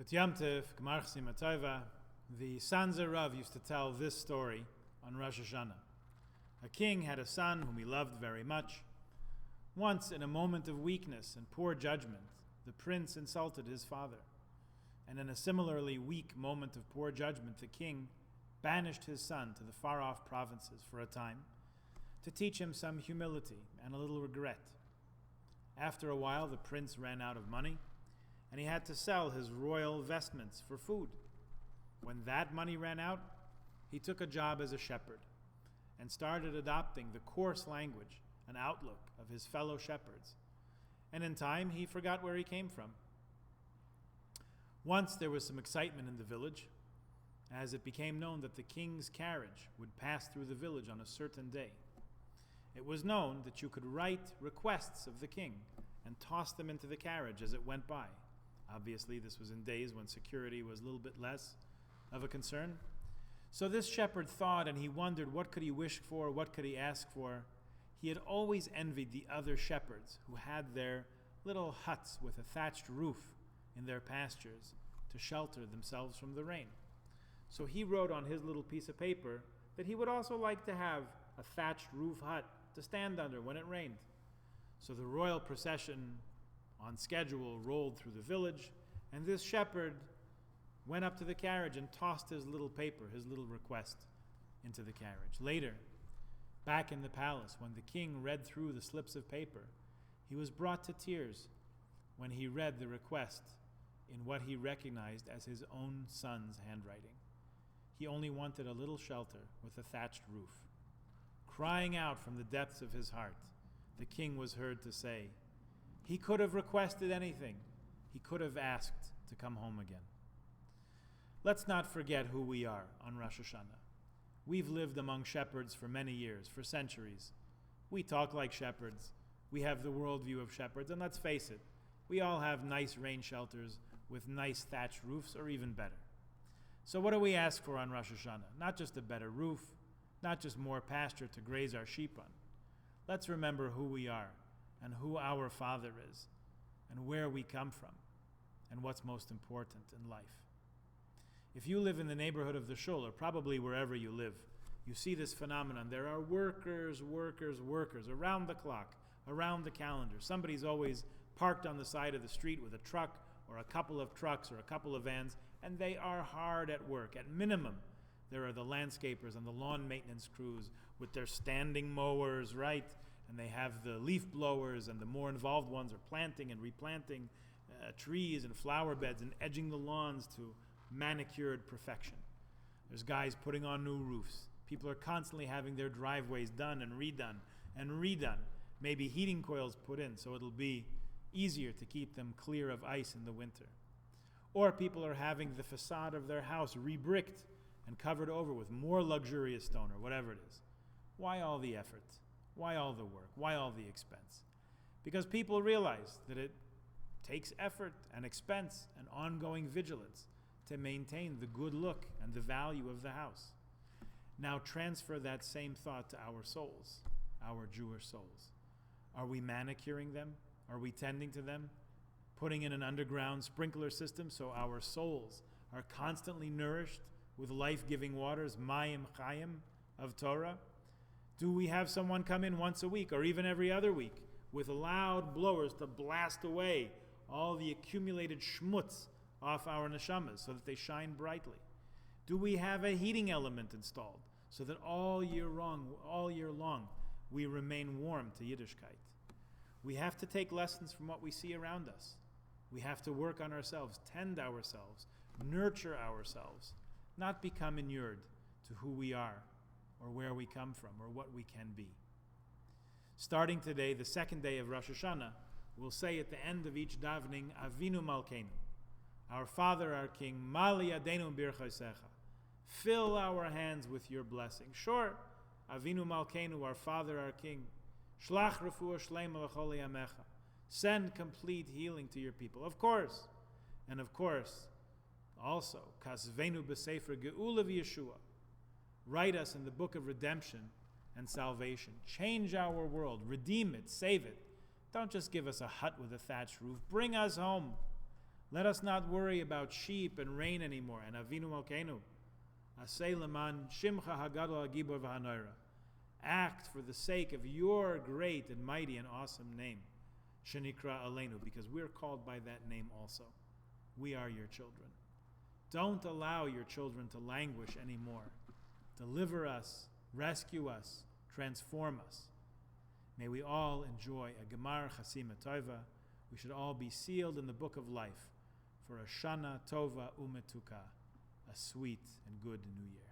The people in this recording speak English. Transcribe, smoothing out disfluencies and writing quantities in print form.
Kutyamtiv, Gmar Chasima Tova, the Sanzer Rav used to tell this story on Rosh Hashana. A king had a son whom he loved very much. Once, in a moment of weakness and poor judgment, the prince insulted his father. And in a similarly weak moment of poor judgment, the king banished his son to the far-off provinces for a time to teach him some humility and a little regret. After a while, the prince ran out of money, and he had to sell his royal vestments for food. When that money ran out, he took a job as a shepherd and started adopting the coarse language and outlook of his fellow shepherds. And in time, he forgot where he came from. Once there was some excitement in the village, as it became known that the king's carriage would pass through the village on a certain day. It was known that you could write requests of the king and toss them into the carriage as it went by. Obviously, this was in days when security was a little bit less of a concern. So this shepherd thought, and he wondered, what could he wish for, what could he ask for? He had always envied the other shepherds who had their little huts with a thatched roof in their pastures to shelter themselves from the rain. So he wrote on his little piece of paper that he would also like to have a thatched roof hut to stand under when it rained. So the royal procession on schedule rolled through the village, and this shepherd went up to the carriage and tossed his little paper, his little request, into the carriage. Later, back in the palace, when the king read through the slips of paper, he was brought to tears when he read the request in what he recognized as his own son's handwriting. He only wanted a little shelter with a thatched roof. Crying out from the depths of his heart, the king was heard to say, he could have requested anything. He could have asked to come home again. Let's not forget who we are on Rosh Hashana. We've lived among shepherds for many years, for centuries. We talk like shepherds. We have the worldview of shepherds, and let's face it, we all have nice rain shelters with nice thatched roofs, or even better. So what do we ask for on Rosh Hashana? Not just a better roof, not just more pasture to graze our sheep on. Let's remember who we are, and who our Father is, and where we come from, and what's most important in life. If you live in the neighborhood of the shul, or probably wherever you live, you see this phenomenon. There are workers around the clock, around the calendar. Somebody's always parked on the side of the street with a truck, or a couple of trucks, or a couple of vans, and they are hard at work. At minimum, there are the landscapers and the lawn maintenance crews with their standing mowers, right? And they have the leaf blowers, and the more involved ones are planting and replanting trees and flower beds and edging the lawns to manicured perfection. There's guys putting on new roofs. People are constantly having their driveways done and redone and redone. Maybe heating coils put in so it'll be easier to keep them clear of ice in the winter. Or people are having the facade of their house rebricked and covered over with more luxurious stone, or whatever it is. Why all the effort? Why all the work? Why all the expense? Because people realize that it takes effort and expense and ongoing vigilance to maintain the good look and the value of the house. Now transfer that same thought to our souls, our Jewish souls. Are we manicuring them? Are we tending to them? Putting in an underground sprinkler system so our souls are constantly nourished with life-giving waters, Mayim Chayim of Torah? Do we have someone come in once a week or even every other week with loud blowers to blast away all the accumulated schmutz off our neshamas so that they shine brightly? Do we have a heating element installed so that all year long we remain warm to Yiddishkeit? We have to take lessons from what we see around us. We have to work on ourselves, tend ourselves, nurture ourselves, not become inured to who we are or where we come from or what we can be. Starting today, the second day of Rosh Hashana, we'll say at the end of each davening, Avinu Malkeinu, our Father, our King, Mali Yadeinu Birchaisecha. Fill our hands with your blessing. Sure, Avinu Malkeinu, our Father, our King, Shlach refuah shleima l'chol yamecha. Send complete healing to your people. Of course. And of course, also, Kasvenu b'sefer geula v'yeshua. Write us in the book of redemption and salvation. Change our world. Redeem it. Save it. Don't just give us a hut with a thatched roof. Bring us home. Let us not worry about sheep and rain anymore. And Avinu Malkeinu, Aseh leman Shimcha Hagadol Hagibor V'Hanoira. Act for the sake of your great and mighty and awesome name, Shenikra Aleinu, because we're called by that name also. We are your children. Don't allow your children to languish anymore. Deliver us, rescue us, transform us. May we all enjoy a Gemar Chasima Tova. We should all be sealed in the book of life for a Shana Tova Umetuka, a sweet and good new year.